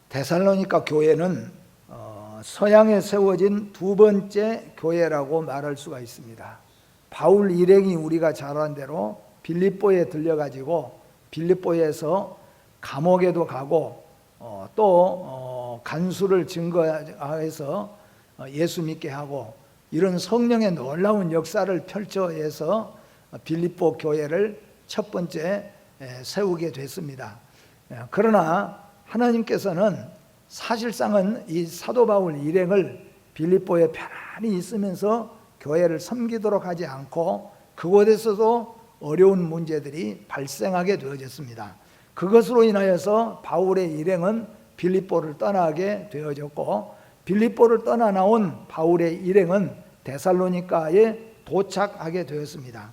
데살로니가 교회는 서양에 세워진 두 번째 교회라고 말할 수가 있습니다. 바울 일행이 우리가 잘 아는 대로 빌립보에 들려가지고 빌립보에서 감옥에도 가고 또 간수를 증거해서 예수 믿게 하고 이런 성령의 놀라운 역사를 펼쳐해서 빌립보 교회를 첫 번째 세우게 됐습니다. 그러나 하나님께서는 사실상은 이 사도 바울 일행을 빌립보에 편안히 있으면서 교회를 섬기도록 하지 않고 그곳에서도 어려운 문제들이 발생하게 되어졌습니다. 그것으로 인하여서 바울의 일행은 빌립보를 떠나게 되어졌고 빌립보를 떠나 나온 바울의 일행은 데살로니가에 도착하게 되었습니다.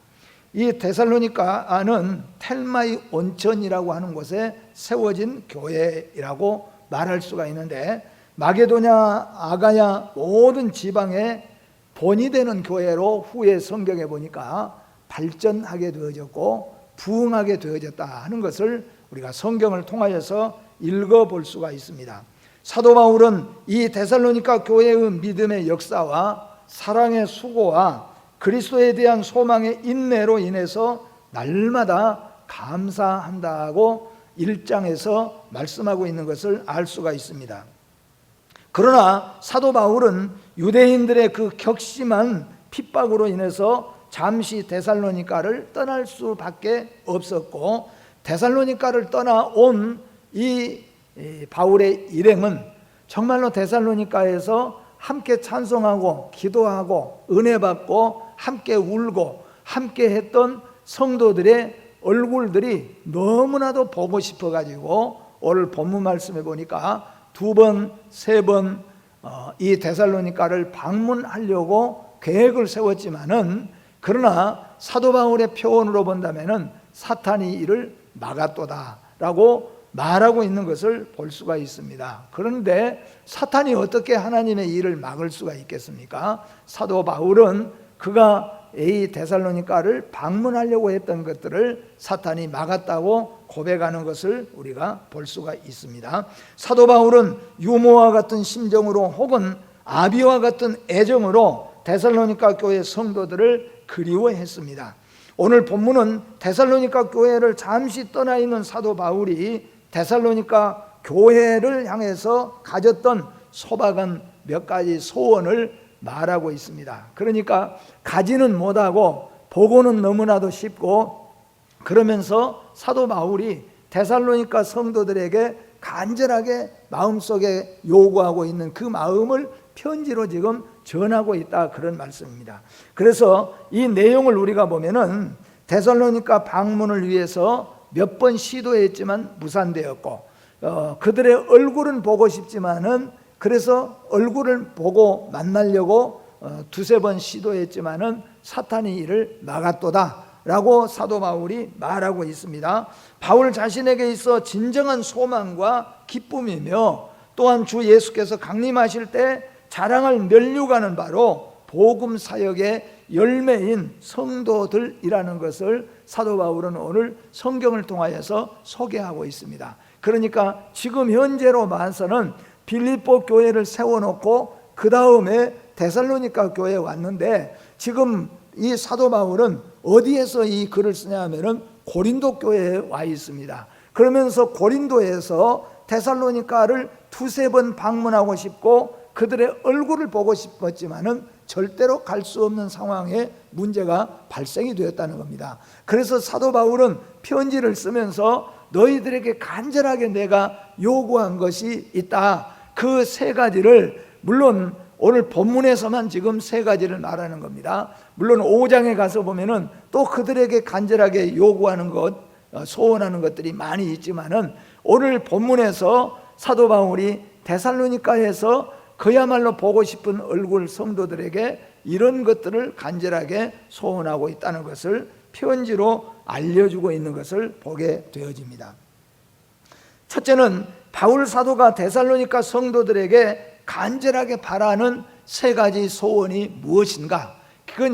이 데살로니가는 텔마이 온천이라고 하는 곳에 세워진 교회라고 말할 수가 있는데 마게도냐, 아가야 모든 지방에 본이 되는 교회로 후에 성경에 보니까 발전하게 되어졌고 부흥하게 되어졌다 하는 것을 우리가 성경을 통하여서 읽어볼 수가 있습니다. 사도 바울은 이 데살로니가 교회의 믿음의 역사와 사랑의 수고와 그리스도에 대한 소망의 인내로 인해서 날마다 감사한다고 1장에서 말씀하고 있는 것을 알 수가 있습니다. 그러나 사도 바울은 유대인들의 그 격심한 핍박으로 인해서 잠시 데살로니가를 떠날 수밖에 없었고 데살로니가를 떠나온 이 바울의 일행은 정말로 데살로니가에서 함께 찬송하고 기도하고 은혜 받고 함께 울고 함께 했던 성도들의 얼굴들이 너무나도 보고 싶어 가지고 오늘 본문 말씀에 보니까 2번, 3번 이 데살로니가를 방문하려고 계획을 세웠지만은 그러나 사도 바울의 표현으로 본다면은 사탄이 이를 막았도다라고 말하고 있는 것을 볼 수가 있습니다. 그런데 사탄이 어떻게 하나님의 일을 막을 수가 있겠습니까? 사도 바울은 그가 이 데살로니가를 방문하려고 했던 것들을 사탄이 막았다고 고백하는 것을 우리가 볼 수가 있습니다. 사도 바울은 유모와 같은 심정으로 혹은 아비와 같은 애정으로 데살로니가 교회 성도들을 그리워했습니다. 오늘 본문은 데살로니가 교회를 잠시 떠나 있는 사도 바울이 데살로니가 교회를 향해서 가졌던 소박한 몇 가지 소원을 말하고 있습니다. 그러니까 가지는 못하고 보고는 너무나도 쉽고 그러면서 사도 바울이 데살로니가 성도들에게 간절하게 마음속에 요구하고 있는 그 마음을 편지로 지금 전하고 있다 그런 말씀입니다. 그래서 이 내용을 우리가 보면은 데살로니가 방문을 위해서 몇 번 시도했지만 무산되었고 그들의 얼굴은 보고 싶지만은 그래서 얼굴을 보고 만나려고 2-3번 시도했지만은 사탄이 이를 막았도다 라고 사도 바울이 말하고 있습니다. 바울 자신에게 있어 진정한 소망과 기쁨이며 또한 주 예수께서 강림하실 때 자랑을 면류가는 바로 복음 사역의 열매인 성도들이라는 것을 사도 바울은 오늘 성경을 통하여서 소개하고 있습니다. 그러니까 지금 현재로 봐서는 빌립보 교회를 세워놓고 그 다음에 데살로니가 교회에 왔는데 지금 이 사도 바울은 어디에서 이 글을 쓰냐 하면은 고린도 교회에 와 있습니다. 그러면서 고린도에서 데살로니가를 2-3번 방문하고 싶고 그들의 얼굴을 보고 싶었지만은 절대로 갈 수 없는 상황에 문제가 발생이 되었다는 겁니다. 그래서 사도 바울은 편지를 쓰면서 너희들에게 간절하게 내가 요구한 것이 있다. 그 3가지를 물론 오늘 본문에서만 지금 3가지를 말하는 겁니다. 물론 5장에 가서 보면은 또 그들에게 간절하게 요구하는 것, 소원하는 것들이 많이 있지만은 오늘 본문에서 사도 바울이 데살로니가에서 그야말로 보고 싶은 얼굴 성도들에게 이런 것들을 간절하게 소원하고 있다는 것을 편지로 알려주고 있는 것을 보게 되어집니다. 첫째는 바울 사도가 데살로니가 성도들에게 간절하게 바라는 3가지 소원이 무엇인가?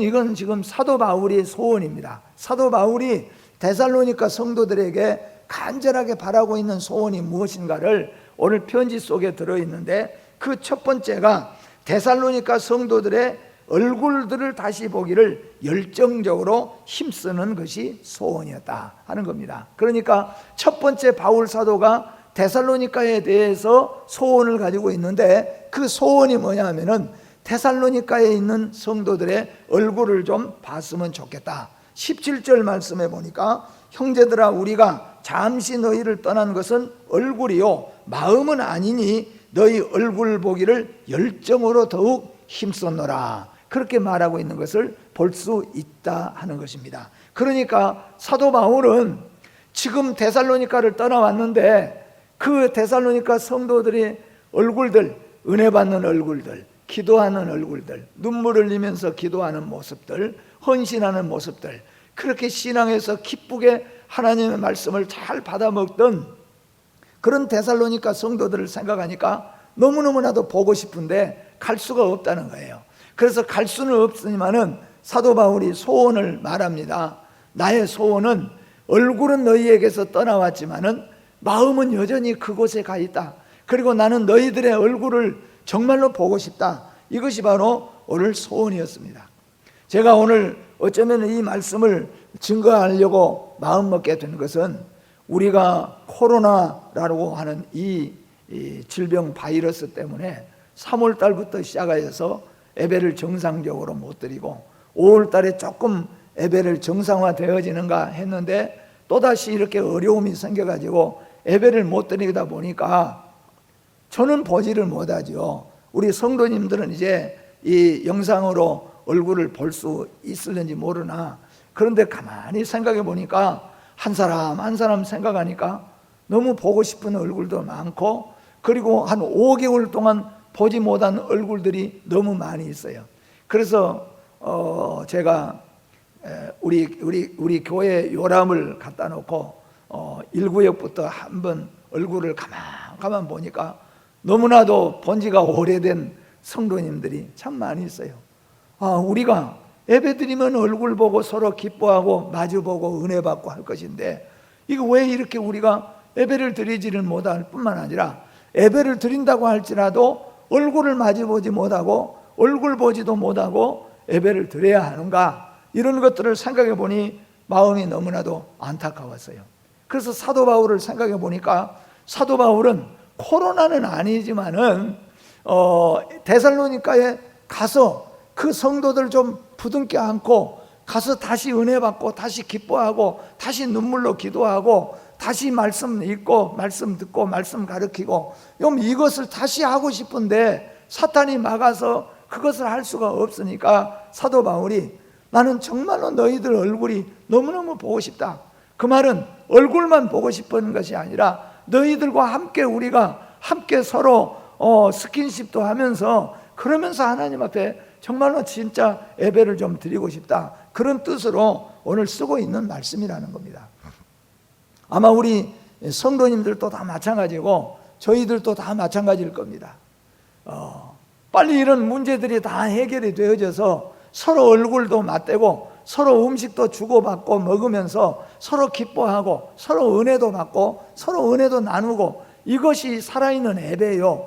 이건 지금 사도 바울의 소원입니다. 사도 바울이 데살로니가 성도들에게 간절하게 바라고 있는 소원이 무엇인가를 오늘 편지 속에 들어있는데 그 첫 번째가 데살로니가 성도들의 얼굴들을 다시 보기를 열정적으로 힘쓰는 것이 소원이었다 하는 겁니다. 그러니까 첫 번째 바울 사도가 데살로니가에 대해서 소원을 가지고 있는데 그 소원이 뭐냐 하면은 데살로니가에 있는 성도들의 얼굴을 좀 봤으면 좋겠다. 17절 말씀에 보니까 형제들아 우리가 잠시 너희를 떠난 것은 얼굴이요 마음은 아니니 너희 얼굴 보기를 열정으로 더욱 힘썼노라. 그렇게 말하고 있는 것을 볼 수 있다 하는 것입니다. 그러니까 사도 바울은 지금 데살로니가를 떠나왔는데 그 데살로니가 성도들의 얼굴들, 은혜 받는 얼굴들, 기도하는 얼굴들, 눈물 흘리면서 기도하는 모습들, 헌신하는 모습들, 그렇게 신앙에서 기쁘게 하나님의 말씀을 잘 받아먹던 그런 데살로니가 성도들을 생각하니까 너무너무나도 보고 싶은데 갈 수가 없다는 거예요. 그래서 갈 수는 없으니만은 사도 바울이 소원을 말합니다. 나의 소원은 얼굴은 너희에게서 떠나왔지만은 마음은 여전히 그곳에 가 있다. 그리고 나는 너희들의 얼굴을 정말로 보고 싶다. 이것이 바로 오늘 소원이었습니다. 제가 오늘 어쩌면 이 말씀을 증거하려고 마음먹게 된 것은 우리가 코로나라고 하는 이 질병 바이러스 때문에 3월 달부터 시작하여서 예배를 정상적으로 못 드리고 5월 달에 조금 예배를 정상화되어지는가 했는데 또다시 이렇게 어려움이 생겨가지고 예배를 못 드리다 보니까 저는 보지를 못하죠. 우리 성도님들은 이제 이 영상으로 얼굴을 볼 수 있을는지 모르나 그런데 가만히 생각해 보니까 한 사람 한 사람 생각하니까 너무 보고 싶은 얼굴도 많고 그리고 한 5개월 동안 보지 못한 얼굴들이 너무 많이 있어요. 그래서 제가 우리 교회 요람을 갖다 놓고 1구역부터 한번 얼굴을 가만 보니까 너무나도 본 지가 오래된 성도님들이 참 많이 있어요. 우리가 예배 드리면 얼굴 보고 서로 기뻐하고 마주보고 은혜 받고 할 것인데 이거 왜 이렇게 우리가 예배를 드리지를 못할 뿐만 아니라 예배를 드린다고 할지라도 얼굴을 마주보지 못하고 얼굴 보지도 못하고 예배를 드려야 하는가, 이런 것들을 생각해 보니 마음이 너무나도 안타까웠어요. 그래서 사도 바울을 생각해 보니까 사도 바울은 코로나는 아니지만은 데살로니가에 가서 그 성도들 좀 부둥켜 안고 가서 다시 은혜 받고 다시 기뻐하고 다시 눈물로 기도하고 다시 말씀 읽고 말씀 듣고 말씀 가르치고 이것을 다시 하고 싶은데 사탄이 막아서 그것을 할 수가 없으니까 사도 바울이 나는 정말로 너희들 얼굴이 너무너무 보고 싶다. 그 말은 얼굴만 보고 싶은 것이 아니라 너희들과 함께 우리가 함께 서로 스킨십도 하면서 그러면서 하나님 앞에 정말로 진짜 예배를 좀 드리고 싶다. 그런 뜻으로 오늘 쓰고 있는 말씀이라는 겁니다. 아마 우리 성도님들도 다 마찬가지고 저희들도 다 마찬가지일 겁니다. 빨리 이런 문제들이 다 해결이 되어져서 서로 얼굴도 맞대고 서로 음식도 주고받고 먹으면서 서로 기뻐하고 서로 은혜도 받고 서로 은혜도 나누고 이것이 살아있는 예배요.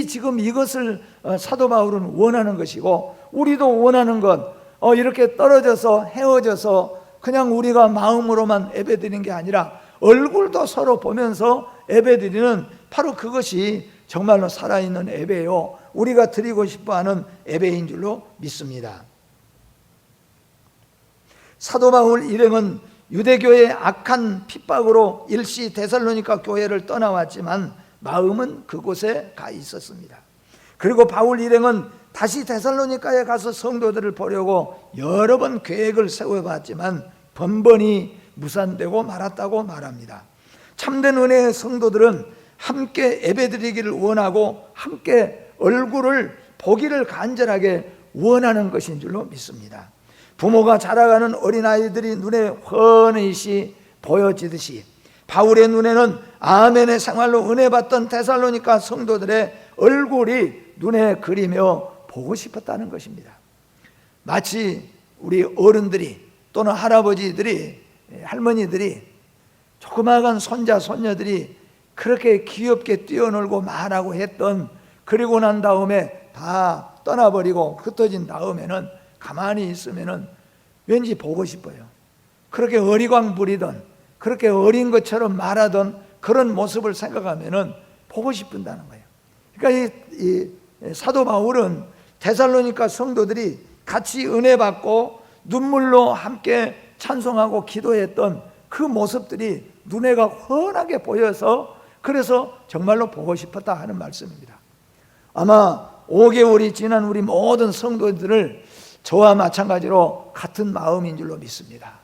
지금 이것을 사도 바울은 원하는 것이고 우리도 원하는 것, 이렇게 떨어져서 헤어져서 그냥 우리가 마음으로만 예배드리는 게 아니라 얼굴도 서로 보면서 예배드리는 바로 그것이 정말로 살아있는 예배요, 우리가 드리고 싶어하는 예배인 줄로 믿습니다. 사도 바울 일행은 유대교의 악한 핍박으로 일시 데살로니가 교회를 떠나왔지만 마음은 그곳에 가 있었습니다. 그리고 바울 일행은 다시 데살로니가에 가서 성도들을 보려고 여러 번 계획을 세워봤지만 번번이 무산되고 말았다고 말합니다. 참된 은혜의 성도들은 함께 예배드리기를 원하고 함께 얼굴을 보기를 간절하게 원하는 것인 줄로 믿습니다. 부모가 자라가는 어린아이들이 눈에 훤히 보여지듯이 바울의 눈에는 아멘의 생활로 은혜 받던 데살로니가 성도들의 얼굴이 눈에 그리며 보고 싶었다는 것입니다. 마치 우리 어른들이 또는 할아버지들이 할머니들이 조그마한 손자 손녀들이 그렇게 귀엽게 뛰어놀고 말하고 했던, 그리고 난 다음에 다 떠나버리고 흩어진 다음에는 가만히 있으면은 왠지 보고 싶어요. 그렇게 어리광 부리던, 그렇게 어린 것처럼 말하던 그런 모습을 생각하면은 보고 싶은다는 거예요. 그러니까 이 사도 바울은 데살로니가 성도들이 같이 은혜 받고 눈물로 함께 찬송하고 기도했던 그 모습들이 눈에가 훤하게 보여서, 그래서 정말로 보고 싶었다 하는 말씀입니다. 아마 5개월이 지난 우리 모든 성도들을 저와 마찬가지로 같은 마음인 줄로 믿습니다.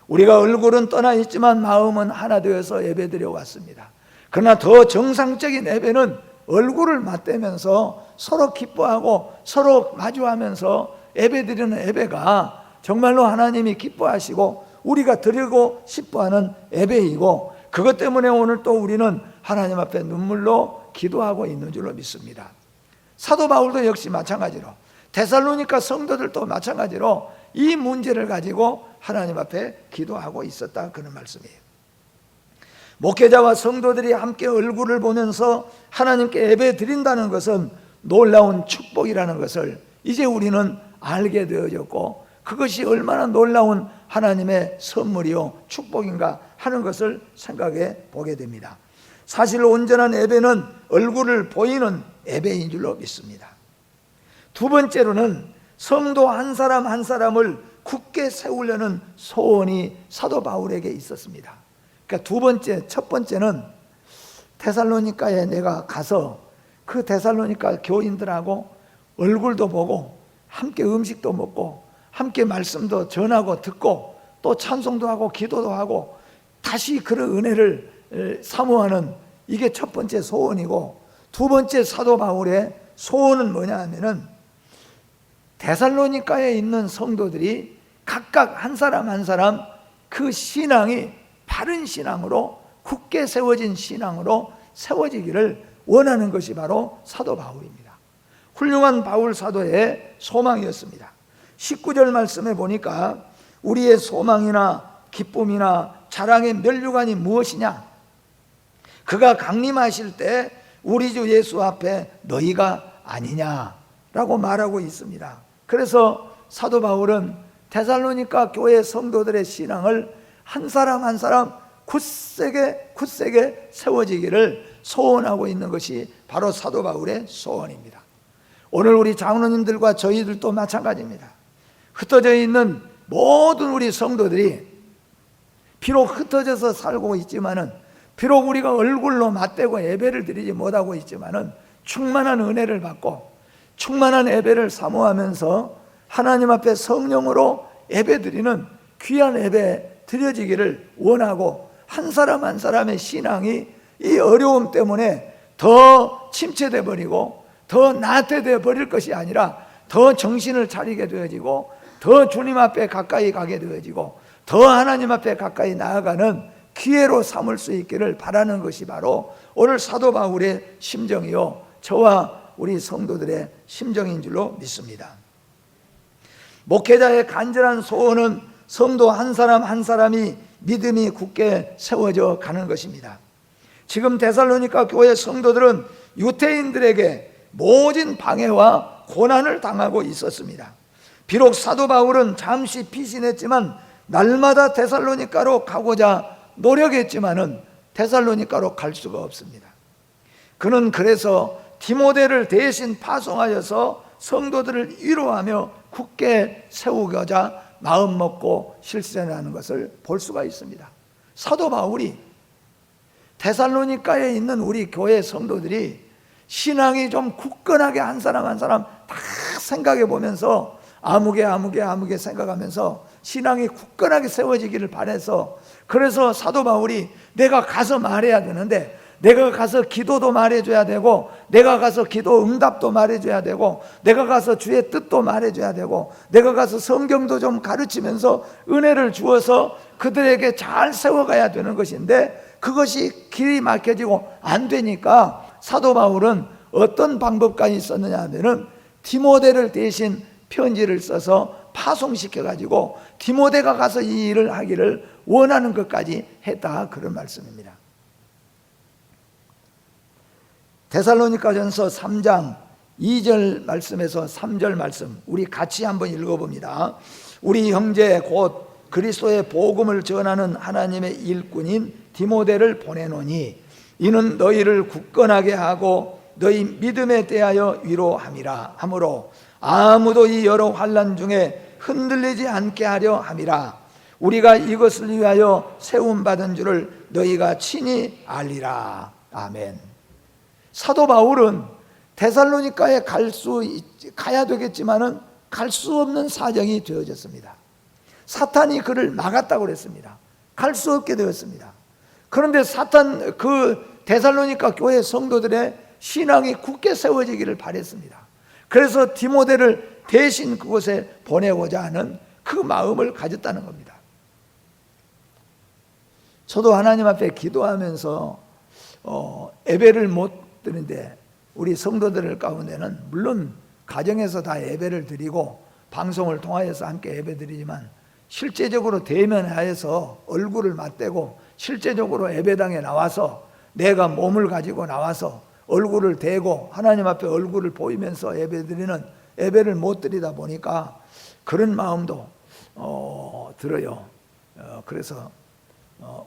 우리가 얼굴은 떠나 있지만 마음은 하나 되어서 예배드려 왔습니다. 그러나 더 정상적인 예배는 얼굴을 맞대면서 서로 기뻐하고 서로 마주하면서 예배드리는 예배가 정말로 하나님이 기뻐하시고 우리가 드리고 싶어하는 예배이고, 그것 때문에 오늘 또 우리는 하나님 앞에 눈물로 기도하고 있는 줄로 믿습니다. 사도 바울도 역시 마찬가지로, 데살로니가 성도들도 마찬가지로 이 문제를 가지고 하나님 앞에 기도하고 있었다, 그런 말씀이에요. 목회자와 성도들이 함께 얼굴을 보면서 하나님께 예배 드린다는 것은 놀라운 축복이라는 것을 이제 우리는 알게 되어졌고, 그것이 얼마나 놀라운 하나님의 선물이요 축복인가 하는 것을 생각해 보게 됩니다. 사실 온전한 예배는 얼굴을 보이는 예배인 줄로 믿습니다. 두 번째로는 성도 한 사람 한 사람을 굳게 세우려는 소원이 사도 바울에게 있었습니다. 그러니까 두 번째, 첫 번째는 데살로니가에 내가 가서 그 데살로니가 교인들하고 얼굴도 보고 함께 음식도 먹고 함께 말씀도 전하고 듣고 또 찬송도 하고 기도도 하고 다시 그런 은혜를 사모하는, 이게 첫 번째 소원이고, 두 번째 사도 바울의 소원은 뭐냐 하면은 데살로니가에 있는 성도들이 각각 한 사람 한 사람 그 신앙이 바른 신앙으로, 굳게 세워진 신앙으로 세워지기를 원하는 것이 바로 사도 바울입니다. 훌륭한 바울 사도의 소망이었습니다. 19절 말씀에 보니까 우리의 소망이나 기쁨이나 자랑의 면류관이 무엇이냐? 그가 강림하실 때 우리 주 예수 앞에 너희가 아니냐라고 말하고 있습니다. 그래서 사도 바울은 데살로니가 교회 성도들의 신앙을 한 사람 한 사람 굳세게 세워지기를 소원하고 있는 것이 바로 사도 바울의 소원입니다. 오늘 우리 장로님들과 저희들도 마찬가지입니다. 흩어져 있는 모든 우리 성도들이 비록 흩어져서 살고 있지만은, 비록 우리가 얼굴로 맞대고 예배를 드리지 못하고 있지만은 충만한 은혜를 받고 충만한 예배를 사모하면서 하나님 앞에 성령으로 예배 드리는 귀한 예배 드려지기를 원하고, 한 사람 한 사람의 신앙이 이 어려움 때문에 더 침체돼 버리고 더 나태돼 버릴 것이 아니라 더 정신을 차리게 되어지고 더 주님 앞에 가까이 가게 되어지고 더 하나님 앞에 가까이 나아가는 기회로 삼을 수 있기를 바라는 것이 바로 오늘 사도 바울의 심정이요 저와 우리 성도들의 심정인 줄로 믿습니다. 목회자의 간절한 소원은 성도 한 사람 한 사람이 믿음이 굳게 세워져 가는 것입니다. 지금 데살로니가 교회 성도들은 유대인들에게 모진 방해와 고난을 당하고 있었습니다. 비록 사도 바울은 잠시 피신했지만 날마다 데살로니가로 가고자 노력했지만은 데살로니가로 갈 수가 없습니다. 그는 그래서 디모데를 대신 파송하여서 성도들을 위로하며 굳게 세우고자 마음 먹고 실천하는 것을 볼 수가 있습니다. 사도 바울이 데살로니가에 있는 우리 교회 성도들이 신앙이 좀 굳건하게 한 사람 한 사람 다 생각해 보면서 아무개 생각하면서 신앙이 굳건하게 세워지기를 바라서, 그래서 사도 바울이 내가 가서 말해야 되는데, 내가 가서 기도도 말해줘야 되고, 내가 가서 기도 응답도 말해줘야 되고, 내가 가서 주의 뜻도 말해줘야 되고, 내가 가서 성경도 좀 가르치면서 은혜를 주어서 그들에게 잘 세워가야 되는 것인데, 그것이 길이 막혀지고 안 되니까 사도 바울은 어떤 방법까지 썼느냐 하면은 디모데를 대신 편지를 써서 파송시켜가지고 디모데가 가서 이 일을 하기를 원하는 것까지 했다, 그런 말씀입니다. 데살로니가전서 3장 2절 말씀에서 3절 말씀 우리 같이 한번 읽어봅니다. 우리 형제 곧 그리스도의 복음을 전하는 하나님의 일꾼인 디모데를 보내노니 이는 너희를 굳건하게 하고 너희 믿음에 대하여 위로함이라 하므로 아무도 이 여러 환난 중에 흔들리지 않게 하려 함이라. 우리가 이것을 위하여 세움받은 줄을 너희가 친히 알리라. 아멘. 사도 바울은 데살로니가에 가야 되겠지만은 갈 수 없는 사정이 되어졌습니다. 사탄이 그를 막았다고 그랬습니다. 갈 수 없게 되었습니다. 그런데 그 데살로니가 교회 성도들의 신앙이 굳게 세워지기를 바랬습니다. 그래서 디모데를 대신 그곳에 보내고자 하는 그 마음을 가졌다는 겁니다. 저도 하나님 앞에 기도하면서 예배를 못 드는데 우리 성도들 가운데는 물론 가정에서 다 예배를 드리고 방송을 통하여서 함께 예배 드리지만 실제적으로 대면하여서 얼굴을 맞대고 실제적으로 예배당에 나와서 내가 몸을 가지고 나와서 얼굴을 대고 하나님 앞에 얼굴을 보이면서 예배 드리는 예배를 못 드리다 보니까 그런 마음도 들어요. 그래서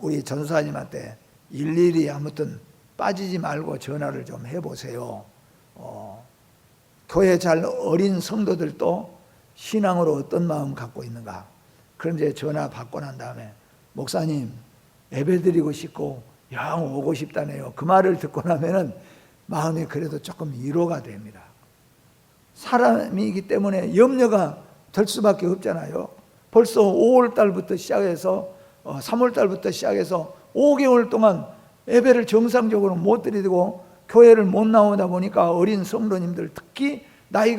우리 전사님한테 일일이 아무튼 빠지지 말고 전화를 좀 해보세요. 교회 잘 어린 성도들도 신앙으로 어떤 마음 갖고 있는가. 그런데 전화 받고 난 다음에 목사님 예배 드리고 싶고 영 오고 싶다네요. 그 말을 듣고 나면은 마음이 그래도 조금 위로가 됩니다. 사람이기 때문에 염려가 될 수밖에 없잖아요. 벌써 5월달부터 시작해서 3월달부터 시작해서 5개월 동안 예배를 정상적으로 못 드리고 교회를 못 나오다 보니까 어린 성도님들, 특히 나이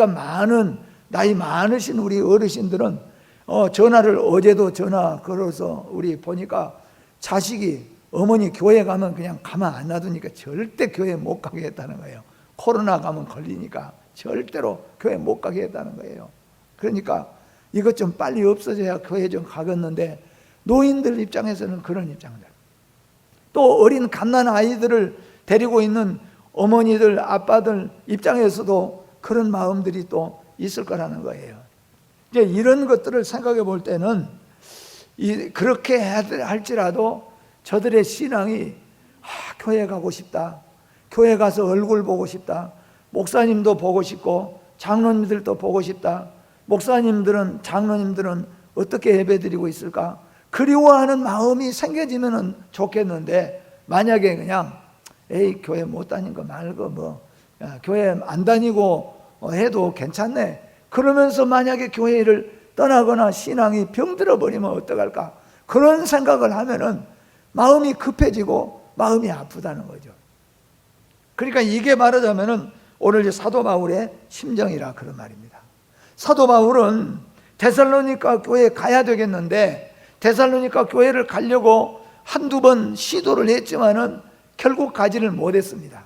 많으신 우리 어르신들은 전화를 어제도 전화 걸어서 우리 보니까 자식이 어머니 교회 가면 그냥 가만 안 놔두니까 절대 교회 못 가게 했다는 거예요. 코로나 가면 걸리니까 절대로 교회 못 가게 했다는 거예요. 그러니까 이것 좀 빨리 없어져야 교회 좀 가겠는데 노인들 입장에서는 그런 입장들, 또 어린 갓난 아이들을 데리고 있는 어머니들 아빠들 입장에서도 그런 마음들이 또 있을 거라는 거예요. 이제 이런 것들을 생각해 볼 때는 그렇게 할지라도 저들의 신앙이 교회 가고 싶다, 교회 가서 얼굴 보고 싶다, 목사님도 보고 싶고 장로님들도 보고 싶다, 목사님들은 장로님들은 어떻게 예배드리고 있을까, 그리워하는 마음이 생겨지면 좋겠는데 만약에 그냥 에이 교회 못 다닌 거 말고 교회 안 다니고 해도 괜찮네 그러면서 만약에 교회를 떠나거나 신앙이 병들어 버리면 어떡할까, 그런 생각을 하면은 마음이 급해지고 마음이 아프다는 거죠. 그러니까 이게 말하자면은 오늘 사도 바울의 심정이라 그런 말입니다. 사도 바울은 데살로니가 교회에 가야 되겠는데 데살로니가 교회를 가려고 한두 번 시도를 했지만은 결국 가지를 못했습니다.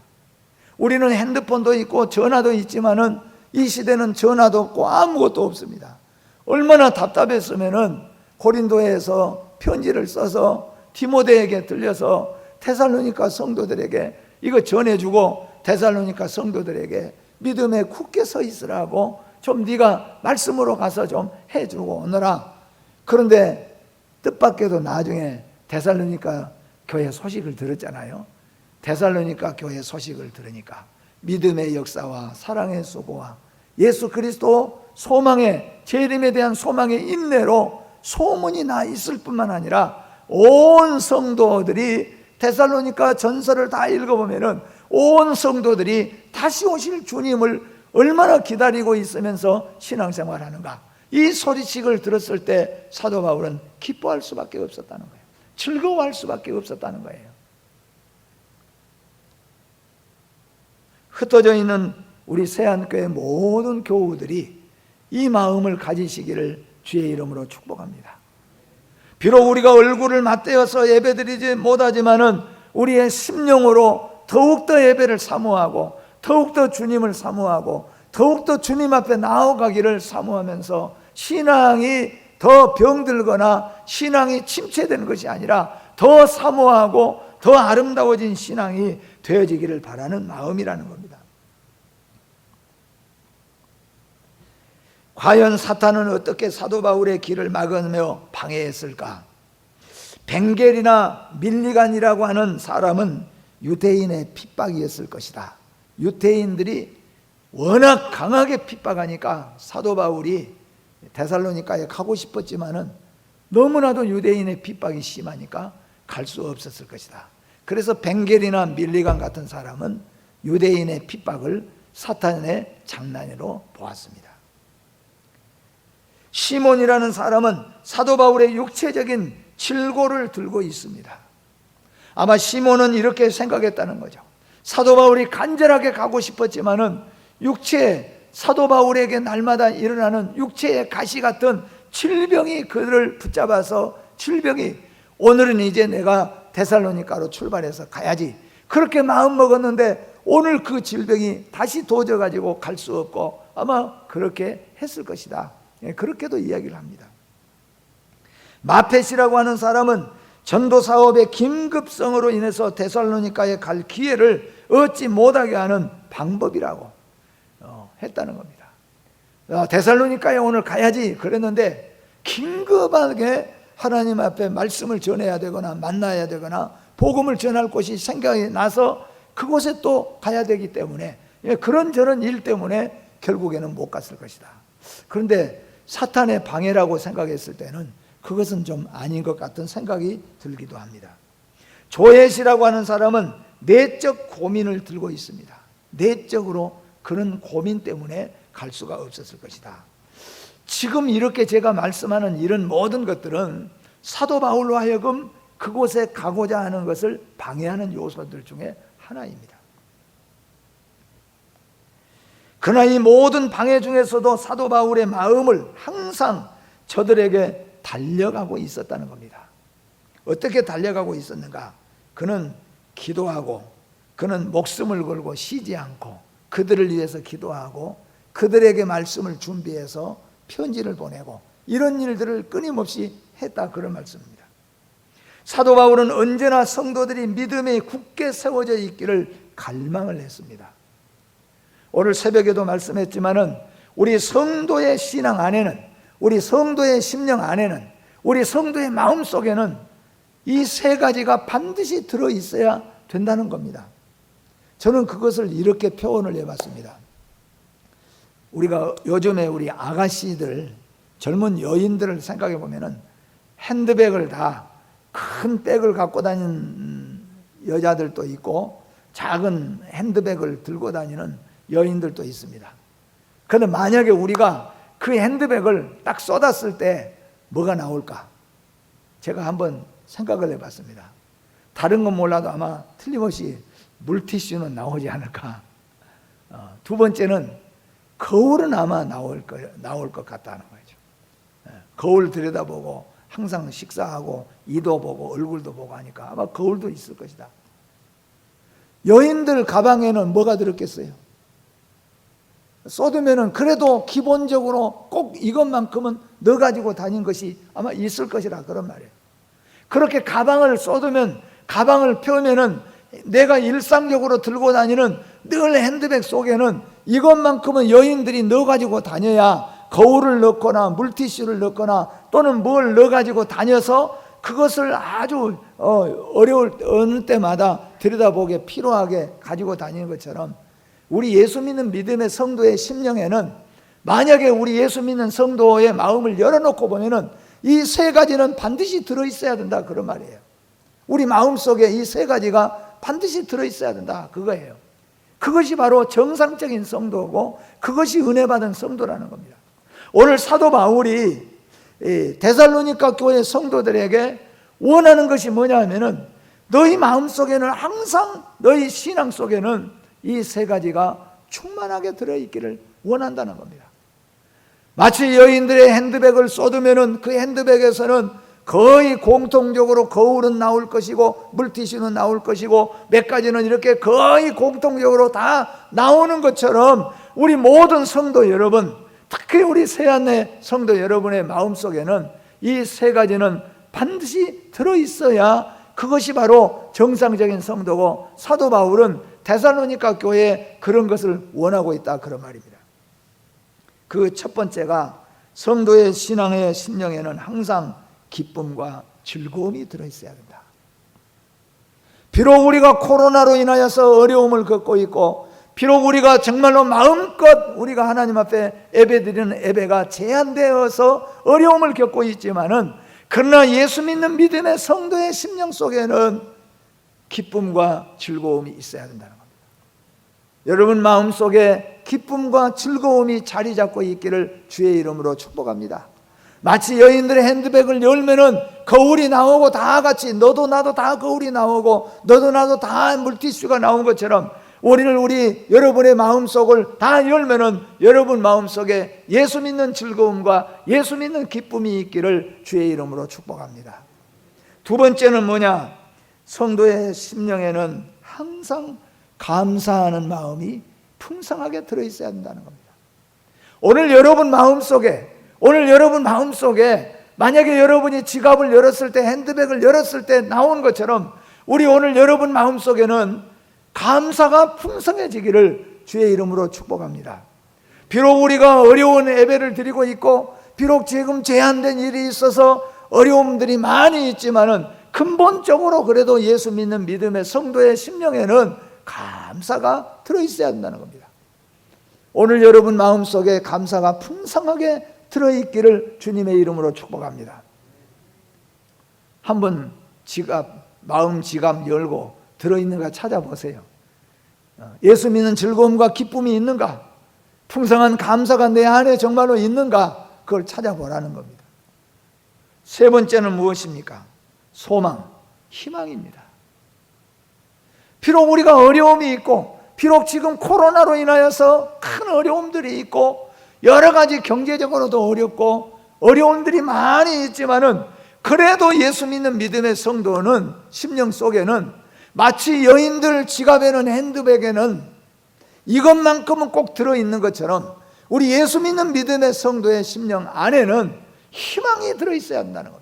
우리는 핸드폰도 있고 전화도 있지만은 이 시대는 전화도 없고 아무것도 없습니다. 얼마나 답답했으면은 고린도에서 편지를 써서 디모데에게 들려서 데살로니가 성도들에게 이거 전해주고 데살로니가 성도들에게 믿음에 굳게 서 있으라고 좀 네가 말씀으로 가서 좀 해주고 오너라. 그런데 뜻밖에도 나중에 데살로니가 교회 소식을 들었잖아요. 데살로니가 교회 소식을 들으니까 믿음의 역사와 사랑의 수고와 예수 그리스도 소망의 재림에 대한 소망의 인내로 소문이 나 있을 뿐만 아니라 온 성도들이 데살로니가 전서를 다 읽어보면은 온 성도들이 다시 오실 주님을 얼마나 기다리고 있으면서 신앙생활하는가, 이 소리식을 들었을 때 사도 바울은 기뻐할 수밖에 없었다는 거예요. 즐거워할 수밖에 없었다는 거예요. 흩어져 있는 우리 세안교회 모든 교우들이 이 마음을 가지시기를 주의 이름으로 축복합니다. 비록 우리가 얼굴을 맞대어서 예배드리지 못하지만은 우리의 심령으로 더욱더 예배를 사모하고 더욱더 주님을 사모하고 더욱더 주님 앞에 나아가기를 사모하면서 신앙이 더 병들거나 신앙이 침체되는 것이 아니라 더 사모하고 더 아름다워진 신앙이 되어지기를 바라는 마음이라는 겁니다. 과연 사탄은 어떻게 사도 바울의 길을 막으며 방해했을까? 벵겔이나 밀리간이라고 하는 사람은 유대인의 핍박이었을 것이다. 유대인들이 워낙 강하게 핍박하니까 사도 바울이 데살로니가에 가고 싶었지만은 너무나도 유대인의 핍박이 심하니까 갈 수 없었을 것이다. 그래서 벵겔이나 밀리간 같은 사람은 유대인의 핍박을 사탄의 장난으로 보았습니다. 시몬이라는 사람은 사도 바울의 육체적인 질고를 들고 있습니다. 아마 시몬은 이렇게 생각했다는 거죠. 사도 바울이 간절하게 가고 싶었지만은 사도 바울에게 날마다 일어나는 육체의 가시 같은 질병이 그를 붙잡아서 오늘은 이제 내가 데살로니가로 출발해서 가야지, 그렇게 마음 먹었는데 오늘 그 질병이 다시 도져가지고 갈 수 없고 아마 그렇게 했을 것이다. 그렇게도 이야기를 합니다. 마펫이라고 하는 사람은 전도 사업의 긴급성으로 인해서 데살로니가에 갈 기회를 얻지 못하게 하는 방법이라고 했다는 겁니다. 데살로니가에 오늘 가야지 그랬는데 긴급하게 하나님 앞에 말씀을 전해야 되거나 만나야 되거나 복음을 전할 곳이 생각이 나서 그곳에 또 가야 되기 때문에 그런저런 일 때문에 결국에는 못 갔을 것이다. 그런데 사탄의 방해라고 생각했을 때는 그것은 좀 아닌 것 같은 생각이 들기도 합니다. 조엣이라고 하는 사람은 내적 고민을 들고 있습니다. 내적으로 그런 고민 때문에 갈 수가 없었을 것이다. 지금 이렇게 제가 말씀하는 이런 모든 것들은 사도 바울로 하여금 그곳에 가고자 하는 것을 방해하는 요소들 중에 하나입니다. 그러나 이 모든 방해 중에서도 사도 바울의 마음을 항상 저들에게 달려가고 있었다는 겁니다. 어떻게 달려가고 있었는가? 그는 기도하고, 그는 목숨을 걸고 쉬지 않고 그들을 위해서 기도하고 그들에게 말씀을 준비해서 편지를 보내고 이런 일들을 끊임없이 했다, 그런 말씀입니다. 사도 바울은 언제나 성도들이 믿음에 굳게 세워져 있기를 갈망을 했습니다. 오늘 새벽에도 말씀했지만은 우리 성도의 신앙 안에는, 우리 성도의 심령 안에는, 우리 성도의 마음 속에는 이 세 가지가 반드시 들어 있어야 된다는 겁니다. 저는 그것을 이렇게 표현을 해봤습니다. 우리가 요즘에 우리 아가씨들, 젊은 여인들을 생각해 보면은 핸드백을 다 큰 백을 갖고 다니는 여자들도 있고 작은 핸드백을 들고 다니는 여인들도 있습니다. 그런데 만약에 우리가 그 핸드백을 딱 쏟았을 때 뭐가 나올까? 제가 한번 생각을 해봤습니다. 다른 건 몰라도 아마 틀림없이 물티슈는 나오지 않을까. 두 번째는 거울은 아마 나올 것 같다는 거죠. 거울 들여다보고 항상 식사하고 이도 보고 얼굴도 보고 하니까 아마 거울도 있을 것이다. 여인들 가방에는 뭐가 들었겠어요? 쏟으면은 그래도 기본적으로 꼭 이것만큼은 넣어가지고 다닌 것이 아마 있을 것이라, 그런 말이에요. 그렇게 가방을 쏟으면, 가방을 펴면은 내가 일상적으로 들고 다니는 늘 핸드백 속에는 이것만큼은 여인들이 넣어가지고 다녀야, 거울을 넣거나 물티슈를 넣거나 또는 뭘 넣어가지고 다녀서 그것을 아주 어려울 어느 때마다 들여다보게 필요하게 가지고 다니는 것처럼, 우리 예수 믿는 믿음의 성도의 심령에는 만약에 우리 예수 믿는 성도의 마음을 열어놓고 보면은 이 세 가지는 반드시 들어있어야 된다, 그런 말이에요. 우리 마음속에 이 세 가지가 반드시 들어있어야 된다, 그거예요. 그것이 바로 정상적인 성도고 그것이 은혜받은 성도라는 겁니다. 오늘 사도 바울이 데살로니가 교회 성도들에게 원하는 것이 뭐냐 하면은 너희 마음속에는 항상, 너희 신앙 속에는 이 세 가지가 충만하게 들어있기를 원한다는 겁니다. 마치 여인들의 핸드백을 쏟으면은 그 핸드백에서는 거의 공통적으로 거울은 나올 것이고 물티슈는 나올 것이고 몇 가지는 이렇게 거의 공통적으로 다 나오는 것처럼 우리 모든 성도 여러분, 특히 우리 새안내 성도 여러분의 마음속에는 이 세 가지는 반드시 들어있어야 그것이 바로 정상적인 성도고, 사도 바울은 데살로니가 교회에 그런 것을 원하고 있다, 그런 말입니다. 그 첫 번째가 성도의 신앙의 심령에는 항상 기쁨과 즐거움이 들어있어야 된다. 비록 우리가 코로나로 인하여서 어려움을 겪고 있고, 비록 우리가 정말로 마음껏 우리가 하나님 앞에 예배드리는 예배가 제한되어서 어려움을 겪고 있지만은, 그러나 예수 믿는 믿음의 성도의 심령 속에는 기쁨과 즐거움이 있어야 된다는 겁니다. 여러분 마음속에 기쁨과 즐거움이 자리 잡고 있기를 주의 이름으로 축복합니다. 마치 여인들의 핸드백을 열면은 거울이 나오고 다 같이 너도 나도 다 거울이 나오고 너도 나도 다 물티슈가 나온 것처럼, 우리 여러분의 마음속을 다 열면은 여러분 마음속에 예수 믿는 즐거움과 예수 믿는 기쁨이 있기를 주의 이름으로 축복합니다. 두 번째는 뭐냐? 성도의 심령에는 항상 감사하는 마음이 풍성하게 들어있어야 한다는 겁니다. 오늘 여러분 마음속에 만약에 여러분이 지갑을 열었을 때, 핸드백을 열었을 때 나온 것처럼, 우리 오늘 여러분 마음속에는 감사가 풍성해지기를 주의 이름으로 축복합니다. 비록 우리가 어려운 예배를 드리고 있고, 비록 지금 제한된 일이 있어서 어려움들이 많이 있지만은, 근본적으로 그래도 예수 믿는 믿음의 성도의 심령에는 감사가 들어있어야 한다는 겁니다. 오늘 여러분 마음속에 감사가 풍성하게 들어있기를 주님의 이름으로 축복합니다. 한번 마음 지갑 열고 들어있는가 찾아보세요. 예수 믿는 즐거움과 기쁨이 있는가? 풍성한 감사가 내 안에 정말로 있는가? 그걸 찾아보라는 겁니다. 세 번째는 무엇입니까? 소망, 희망입니다. 비록 우리가 어려움이 있고, 비록 지금 코로나로 인하여서 큰 어려움들이 있고, 여러 가지 경제적으로도 어렵고 어려움들이 많이 있지만은, 그래도 예수 믿는 믿음의 성도는 심령 속에는 마치 여인들 지갑에는, 핸드백에는 이것만큼은 꼭 들어있는 것처럼, 우리 예수 믿는 믿음의 성도의 심령 안에는 희망이 들어있어야 한다는 겁니다.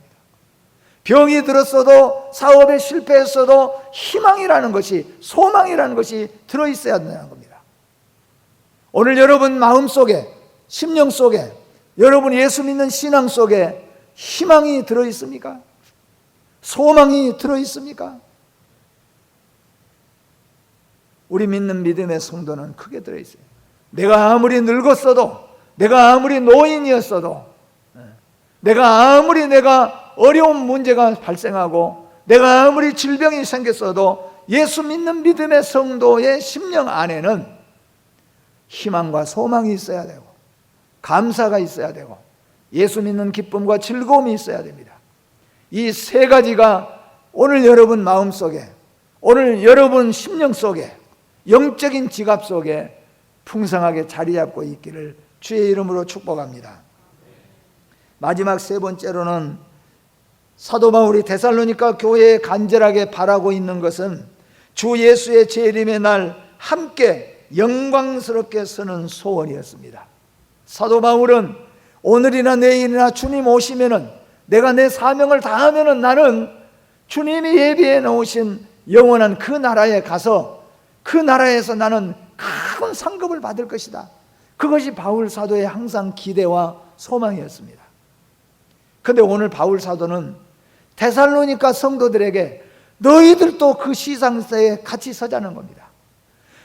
병이 들었어도, 사업에 실패했어도 희망이라는 것이, 소망이라는 것이 들어있어야 한다는 겁니다. 오늘 여러분 마음속에, 심령 속에, 여러분 예수 믿는 신앙 속에 희망이 들어있습니까? 소망이 들어있습니까? 우리 믿는 믿음의 성도는 크게 들어있어요. 내가 아무리 늙었어도, 내가 아무리 노인이었어도, 내가 어려운 문제가 발생하고, 내가 아무리 질병이 생겼어도 예수 믿는 믿음의 성도의 심령 안에는 희망과 소망이 있어야 되고, 감사가 있어야 되고, 예수 믿는 기쁨과 즐거움이 있어야 됩니다. 이 세 가지가 오늘 여러분 마음속에, 오늘 여러분 심령 속에, 영적인 지갑 속에 풍성하게 자리 잡고 있기를 주의 이름으로 축복합니다. 마지막 세 번째로는 사도 바울이 데살로니가 교회에 간절하게 바라고 있는 것은 주 예수의 재림의 날 함께 영광스럽게 서는 소원이었습니다. 사도 바울은 오늘이나 내일이나 주님 오시면은, 내가 내 사명을 다하면은 나는 주님이 예비해 놓으신 영원한 그 나라에 가서 그 나라에서 나는 큰 상급을 받을 것이다. 그것이 바울 사도의 항상 기대와 소망이었습니다. 그런데 오늘 바울 사도는 데살로니가 성도들에게 너희들도 그 시상대에 같이 서자는 겁니다.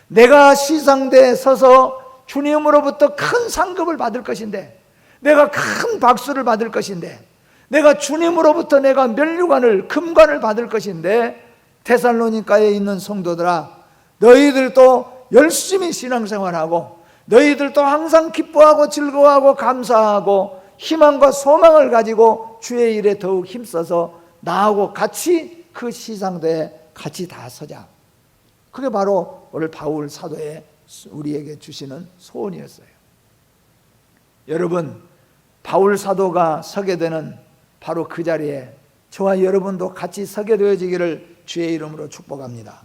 내가 시상대에 서서 주님으로부터 큰 상급을 받을 것인데, 내가 큰 박수를 받을 것인데, 내가 주님으로부터 내가 면류관을, 금관을 받을 것인데, 데살로니가에 있는 성도들아, 너희들도 열심히 신앙생활하고, 너희들도 항상 기뻐하고 즐거워하고 감사하고 희망과 소망을 가지고 주의 일에 더욱 힘써서 나하고 같이 그 시상대에 같이 다 서자. 그게 바로 오늘 바울 사도의 우리에게 주시는 소원이었어요. 여러분, 바울 사도가 서게 되는 바로 그 자리에 저와 여러분도 같이 서게 되어지기를 주의 이름으로 축복합니다.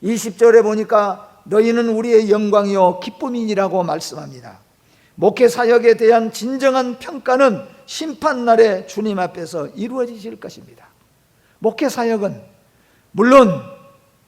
20절에 보니까 너희는 우리의 영광이요 기쁨이니라고 말씀합니다. 목회 사역에 대한 진정한 평가는 심판날에 주님 앞에서 이루어지실 것입니다. 목회 사역은 물론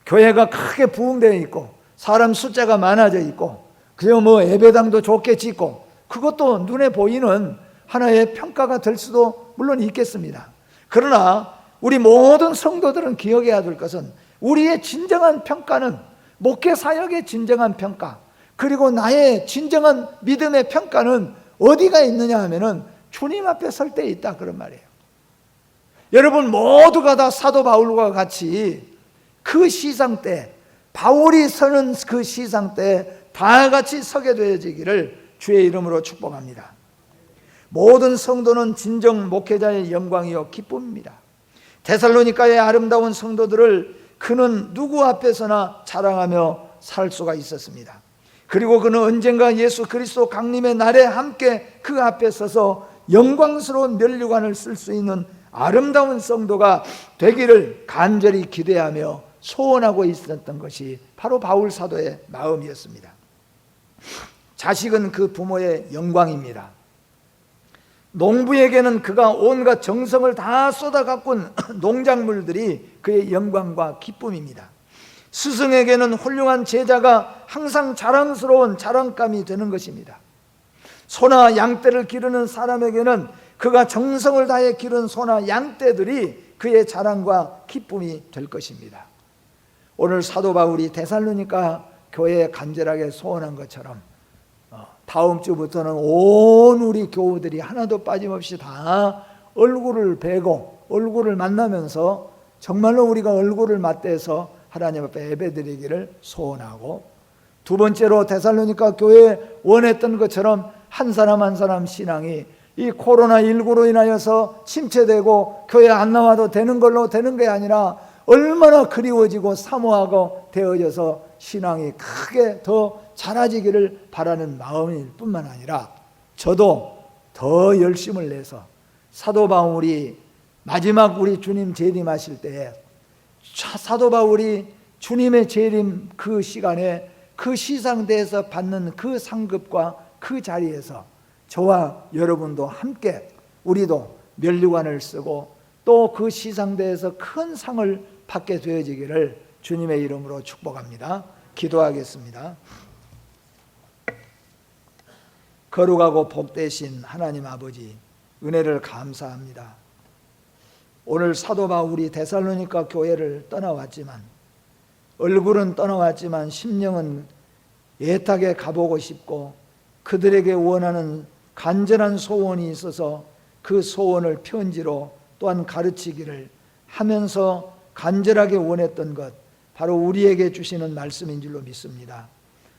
교회가 크게 부흥되어 있고 사람 숫자가 많아져 있고 그저 예배당도 좋게 짓고 그것도 눈에 보이는 하나의 평가가 될 수도 물론 있겠습니다. 그러나 우리 모든 성도들은 기억해야 될 것은 우리의 진정한 평가는 목회 사역의 진정한 평가, 그리고 나의 진정한 믿음의 평가는 어디가 있느냐 하면은 주님 앞에 설 때 있다, 그런 말이에요. 여러분 모두가 다 사도 바울과 같이 그 시상 때, 바울이 서는 그 시상 때 다 같이 서게 되어지기를 주의 이름으로 축복합니다. 모든 성도는 진정 목회자의 영광이요 기쁨입니다. 데살로니가의 아름다운 성도들을 그는 누구 앞에서나 자랑하며 살 수가 있었습니다. 그리고 그는 언젠가 예수 그리스도 강림의 날에 함께 그 앞에 서서 영광스러운 면류관을 쓸 수 있는 아름다운 성도가 되기를 간절히 기대하며 소원하고 있었던 것이 바로 바울 사도의 마음이었습니다. 자식은 그 부모의 영광입니다. 농부에게는 그가 온갖 정성을 다 쏟아 가꾼 농작물들이 그의 영광과 기쁨입니다. 스승에게는 훌륭한 제자가 항상 자랑스러운 자랑감이 되는 것입니다. 소나 양떼를 기르는 사람에게는 그가 정성을 다해 기른 소나 양떼들이 그의 자랑과 기쁨이 될 것입니다. 오늘 사도 바울이 데살로니가 교회에 간절하게 소원한 것처럼 다음 주부터는 온 우리 교우들이 하나도 빠짐없이 다 얼굴을 뵈고 얼굴을 만나면서 정말로 우리가 얼굴을 맞대서 하나님 앞에 예배드리기를 소원하고, 두 번째로 데살로니가 교회에 원했던 것처럼 한 사람 한 사람 신앙이 이 코로나19로 인하여서 침체되고 교회 안 나와도 되는 걸로 되는 게 아니라 얼마나 그리워지고 사모하고 되어져서 신앙이 크게 더 자라지기를 바라는 마음일 뿐만 아니라, 저도 더 열심을 내서 사도 바울이 마지막 우리 주님 재림하실 때에 사도 바울이 주님의 재림 그 시간에 그 시상대에서 받는 그 상급과 그 자리에서 저와 여러분도 함께 우리도 면류관을 쓰고 또 그 시상대에서 큰 상을 받게 되어지기를 주님의 이름으로 축복합니다. 기도하겠습니다. 거룩하고 복되신 하나님 아버지, 은혜를 감사합니다. 오늘 사도 바울이 데살로니가 교회를 떠나왔지만, 얼굴은 떠나왔지만 심령은 애타게 가보고 싶고 그들에게 원하는 간절한 소원이 있어서 그 소원을 편지로 또한 가르치기를 하면서 간절하게 원했던 것, 바로 우리에게 주시는 말씀인 줄로 믿습니다.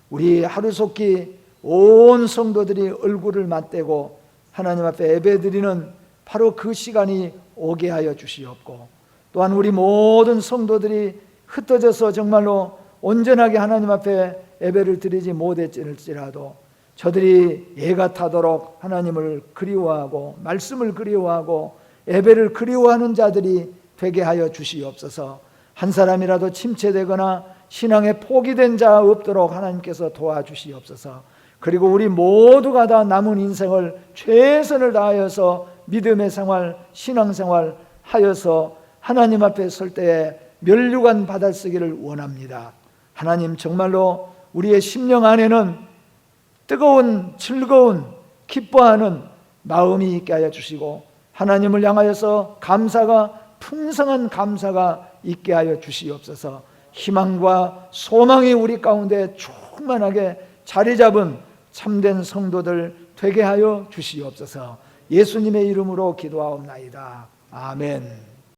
우리 하루속히 온 성도들이 얼굴을 맞대고 하나님 앞에 예배드리는 바로 그 시간이 오게 하여 주시옵고, 또한 우리 모든 성도들이 흩어져서 정말로 온전하게 하나님 앞에 예배를 드리지 못했을지라도 저들이 예가 타도록 하나님을 그리워하고 말씀을 그리워하고 예배를 그리워하는 자들이 되게 하여 주시옵소서. 한 사람이라도 침체되거나 신앙에 포기된 자 없도록 하나님께서 도와주시옵소서. 그리고 우리 모두가 다 남은 인생을 최선을 다하여서 믿음의 생활, 신앙생활 하여서 하나님 앞에 설 때에 면류관 받아쓰기를 원합니다. 하나님, 정말로 우리의 심령 안에는 뜨거운 즐거운 기뻐하는 마음이 있게 하여 주시고, 하나님을 향하여서 감사가, 풍성한 감사가 있게 하여 주시옵소서. 희망과 소망이 우리 가운데 충만하게 자리 잡은 참된 성도들 되게 하여 주시옵소서. 예수님의 이름으로 기도하옵나이다. 아멘.